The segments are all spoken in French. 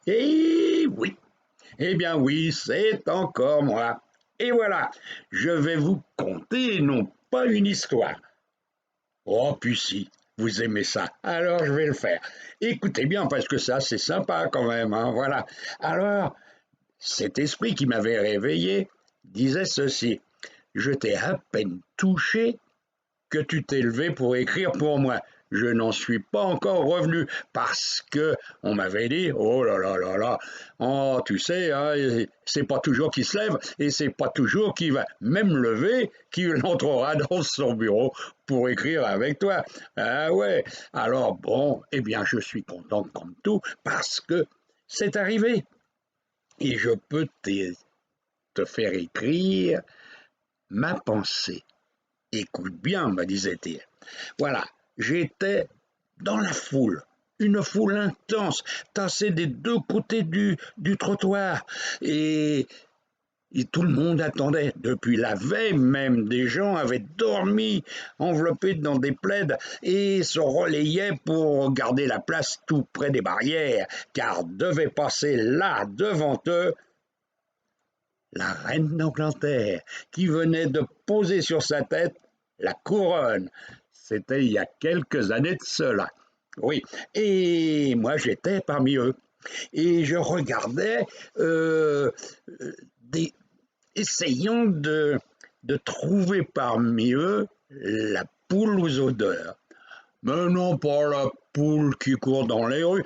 Et oui, eh bien oui, c'est encore moi. Et voilà, je vais vous conter non pas une histoire. Oh, puis si, vous aimez ça, alors je vais le faire. Écoutez bien, parce que ça, c'est sympa quand même, hein, voilà. Alors, cet esprit qui m'avait réveillé disait ceci. Je t'ai à peine touché que tu t'es levé pour écrire pour moi. Je n'en suis pas encore revenu parce que on m'avait dit oh là là là là, oh tu sais hein, c'est pas toujours qui se lève et c'est pas toujours qui va même lever qui entrera dans son bureau pour écrire avec toi. Ah ouais, alors bon, eh bien je suis content comme tout parce que c'est arrivé et je peux te faire écrire ma pensée. Écoute bien, me disait-il. Voilà, j'étais dans la foule, une foule intense, tassée des deux côtés du trottoir. Et, et tout le monde attendait. Depuis la veille même, des gens avaient dormi, enveloppés dans des plaids, et se relayaient pour garder la place tout près des barrières, car devait passer là, devant eux, la reine d'Angleterre, qui venait de poser sur sa tête la couronne. C'était il y a quelques années de cela. Oui, et moi j'étais parmi eux. Et je regardais, des, essayant de trouver parmi eux la poule aux odeurs. Mais non pas la poule qui court dans les rues,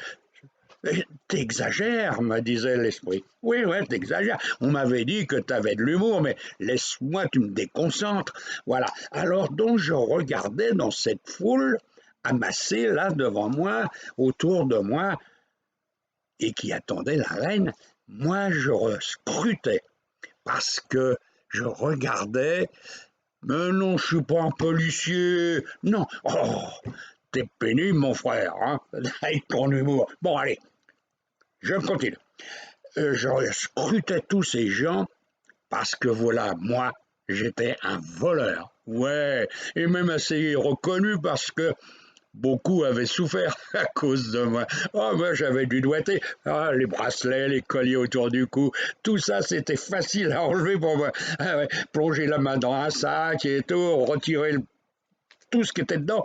t'exagères, me disait l'esprit. Oui, ouais, t'exagères. On m'avait dit que t'avais de l'humour, mais laisse-moi, tu me déconcentres. Voilà. Alors donc je regardais dans cette foule amassée là devant moi, autour de moi, et qui attendait la reine. Moi, je scrutais parce que je regardais. Mais non, je suis pas un policier. Non. Oh, t'es pénible, mon frère, hein, avec ton humour. Bon, allez, je continue. Je scrutais tous ces gens parce que voilà, moi, j'étais un voleur. Ouais, et même assez reconnu parce que beaucoup avaient souffert à cause de moi. Oh, moi, j'avais du doigté. Ah, les bracelets, les colliers autour du cou, tout ça, c'était facile à enlever pour moi. Ah ouais, plonger la main dans un sac et tout, retirer tout ce qui était dedans,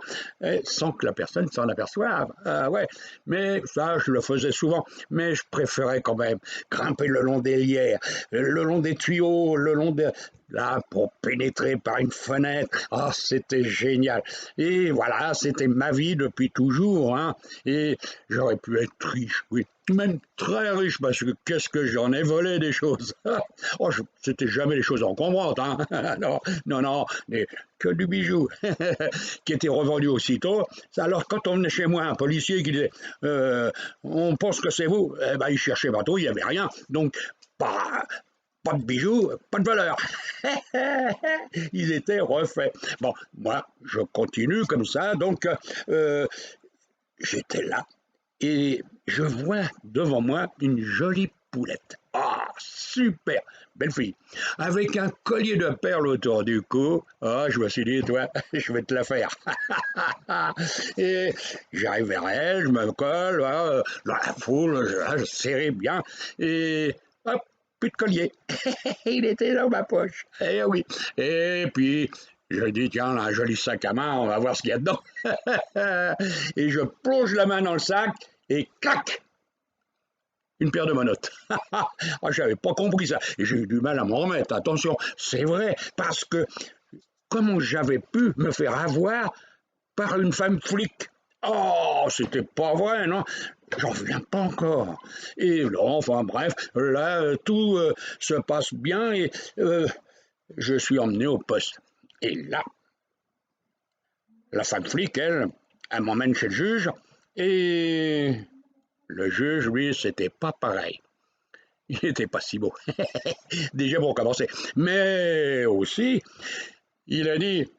sans que la personne s'en aperçoive. Ah ouais, mais ça, je le faisais souvent, mais je préférais quand même grimper le long des lierres, le long des tuyaux, le long de... Là, pour pénétrer par une fenêtre, ah, c'était génial. Et voilà, c'était ma vie depuis toujours, hein. Et j'aurais pu être riche, oui, même très riche, parce que qu'est-ce que j'en ai volé des choses. Oh, c'était jamais les choses encombrantes, hein. Non, non, non, mais que du bijou. Qui était revendu aussitôt. Alors, quand on venait chez moi, un policier qui disait on pense que c'est vous, eh ben, il cherchait partout, il n'y avait rien. Donc, pas, pas de bijoux, pas de valeur. Ils étaient refaits. Bon, moi, je continue comme ça. Donc, euh, j'étais là et je vois devant moi une jolie poulette. Ah, super, belle fille, avec un collier de perles autour du cou. Ah, je me suis dit, toi, je vais te la faire. Et j'arrive vers elle, je me colle, là, dans la foule, je serrais bien, et hop, plus de collier. Il était dans ma poche. Eh oui. Et puis, je dis, tiens, là, un joli sac à main, on va voir ce qu'il y a dedans. Et je plonge la main dans le sac et clac, une paire de menottes. Ah, j'avais pas compris ça. Et j'ai eu du mal à m'en remettre. Attention, c'est vrai, parce que comment j'avais pu me faire avoir par une femme flic? Oh, c'était pas vrai, non? J'en reviens pas encore. Et là, enfin bref, là, tout se passe bien et je suis emmené au poste. Et là, la femme flic, elle m'emmène chez le juge et le juge, lui, c'était pas pareil. Il n'était pas si beau. Déjà pour commencer. Mais aussi, il a dit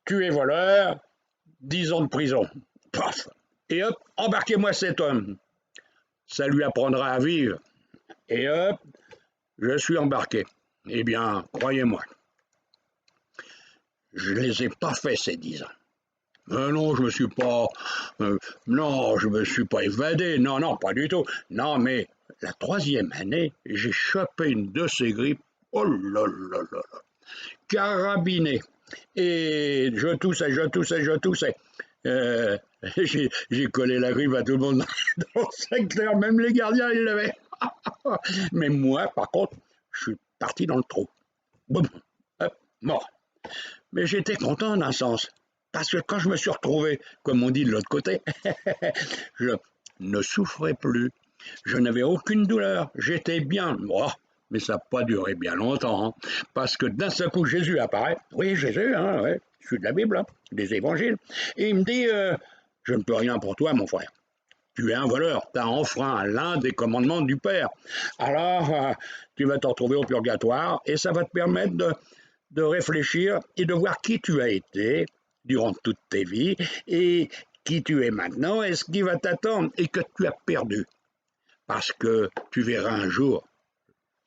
tu es voleur, 10 ans de prison. Paf. Et hop, embarquez-moi cet homme. Ça lui apprendra à vivre. Et hop, je suis embarqué. Eh bien, croyez-moi, je ne les ai pas fait ces 10 ans. Non, je me suis pas, non, je me suis pas évadé. Non, non, pas du tout. Non, mais la troisième année, j'ai chopé une de ces grippes. Oh là là là là, carabiné. Et je toussais, je toussais, je toussais. Euh, j'ai collé la grippe à tout le monde dans le secteur, même les gardiens, ils l'avaient. Mais moi, par contre, je suis parti dans le trou. Boum, hop, mort. Mais j'étais content d'un sens. Parce que quand je me suis retrouvé, comme on dit de l'autre côté, je ne souffrais plus. Je n'avais aucune douleur. J'étais bien. Oh, mais ça n'a pas duré bien longtemps. Hein, parce que d'un seul coup, Jésus apparaît. Oui, Jésus, hein, ouais, je suis de la Bible, hein, des évangiles. Et il me dit, je ne peux rien pour toi, mon frère. Tu es un voleur, tu as enfreint l'un des commandements du Père. Alors, tu vas te retrouver au purgatoire et ça va te permettre de réfléchir et de voir qui tu as été durant toute tes vies et qui tu es maintenant et ce qui va t'attendre et que tu as perdu. Parce que tu verras un jour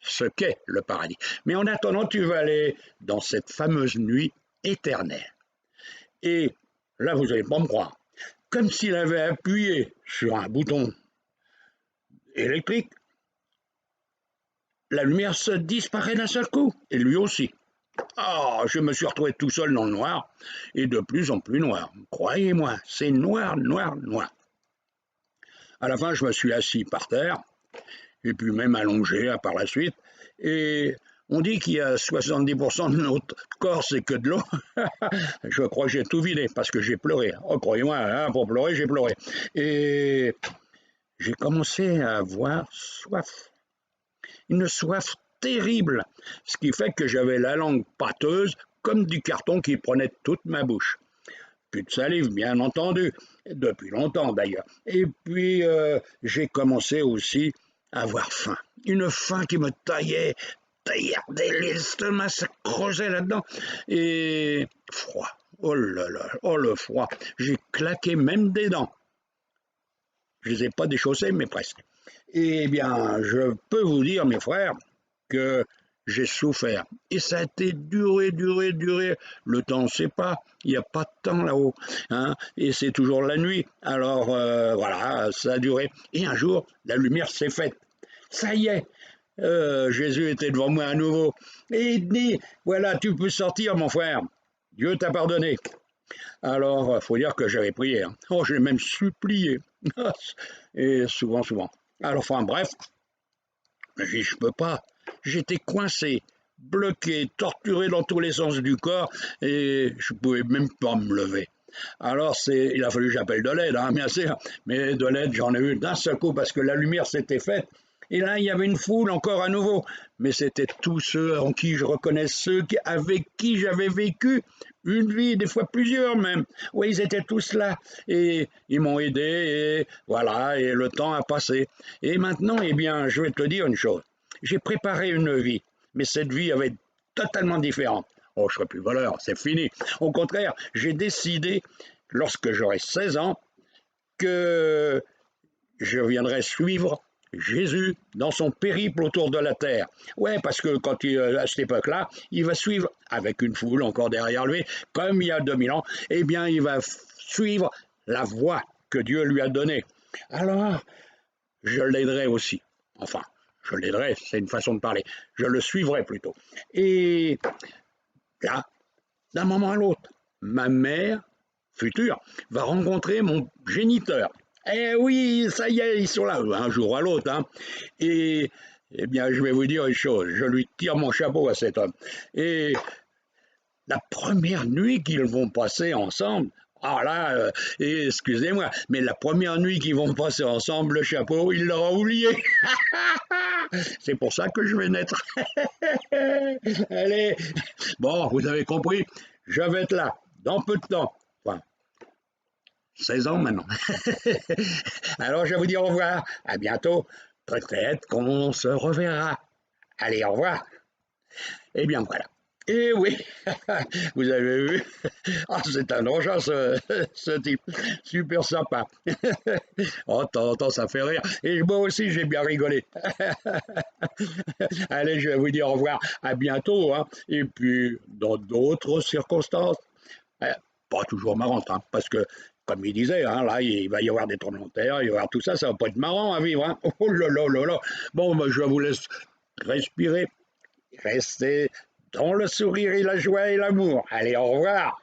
ce qu'est le paradis. Mais en attendant, tu vas aller dans cette fameuse nuit éternelle. Et là, vous n'allez pas me croire. Comme s'il avait appuyé sur un bouton électrique, la lumière se disparaît d'un seul coup, et lui aussi. Ah, je me suis retrouvé tout seul dans le noir, et de plus en plus noir. Croyez-moi, c'est noir, noir, noir. À la fin, je me suis assis par terre, et puis même allongé par la suite, et on dit qu'il y a 70% de notre corps, c'est que de l'eau. Je crois que j'ai tout vidé, parce que j'ai pleuré. Oh, croyez-moi, hein, pour pleurer, j'ai pleuré. Et j'ai commencé à avoir soif. Une soif terrible, ce qui fait que j'avais la langue pâteuse comme du carton qui prenait toute ma bouche. Plus de salive, bien entendu, depuis longtemps d'ailleurs. Et puis j'ai commencé aussi à avoir faim. Une faim qui me taillardait l'estomac, ça creusait là-dedans. Et froid. Oh là là, oh le froid. J'ai claqué même des dents. Je ne les ai pas déchaussés, mais presque. Eh bien, je peux vous dire, mes frères, que j'ai souffert. Et ça a été duré, duré, duré. Le temps, on ne sait pas. Il n'y a pas de temps là-haut. Hein, et c'est toujours la nuit. Alors, voilà, ça a duré. Et un jour, la lumière s'est faite. Ça y est, Jésus était devant moi à nouveau. Et il dit, voilà, tu peux sortir, mon frère. Dieu t'a pardonné. Alors, il faut dire que j'avais prié. Hein. Oh, j'ai même supplié. Et souvent, souvent. Alors, enfin, bref, je ne peux pas. J'étais coincé, bloqué, torturé dans tous les sens du corps et je ne pouvais même pas me lever. Alors, il a fallu que j'appelle de l'aide, hein, bien sûr. Mais de l'aide, j'en ai eu d'un seul coup parce que la lumière s'était faite. Et là, il y avait une foule encore à nouveau. Mais c'était tous ceux en qui je reconnais ceux avec qui j'avais vécu une vie, des fois plusieurs même. Oui, ils étaient tous là et ils m'ont aidé et voilà, et le temps a passé. Et maintenant, eh bien, je vais te dire une chose. J'ai préparé une vie, mais cette vie avait totalement différente. Oh, je ne serai plus voleur, c'est fini. Au contraire, j'ai décidé, lorsque j'aurai 16 ans, que je viendrai suivre Jésus dans son périple autour de la terre. Ouais, parce que à cette époque-là, il va suivre, avec une foule encore derrière lui, comme il y a 2000 ans, eh bien, il va suivre la voie que Dieu lui a donnée. Alors, je l'aiderai aussi. Enfin, je l'aiderai, c'est une façon de parler. Je le suivrai plutôt. Et là, d'un moment à l'autre, ma mère future va rencontrer mon géniteur. Eh oui, ça y est, ils sont là, un jour ou à l'autre. Hein. Et eh bien, je vais vous dire une chose, je lui tire mon chapeau à cet homme. Et la première nuit qu'ils vont passer ensemble, ah là, excusez-moi, mais la première nuit qu'ils vont passer ensemble, le chapeau, il l'aura oublié. C'est pour ça que je vais naître. Allez, bon, vous avez compris, je vais être là, dans peu de temps. Enfin, 16 ans maintenant. Alors, je vais vous dire au revoir. À bientôt. Peut-être qu'on se reverra. Allez, au revoir. Eh bien, voilà. Et oui, vous avez vu, ah, c'est un engin ce type, super sympa. Oh, de temps en temps, ça fait rire. Et moi aussi, j'ai bien rigolé. Allez, je vais vous dire au revoir, à bientôt, hein. Et puis, dans d'autres circonstances. pas toujours marrantes, hein, parce que, comme il disait, hein, là, il va y avoir des tremblements de terre, il va y avoir tout ça, ça va pas être marrant à vivre. Hein. Oh là là là là. Bon, je vous laisse respirer, rester dans le sourire et la joie et l'amour. Allez, au revoir.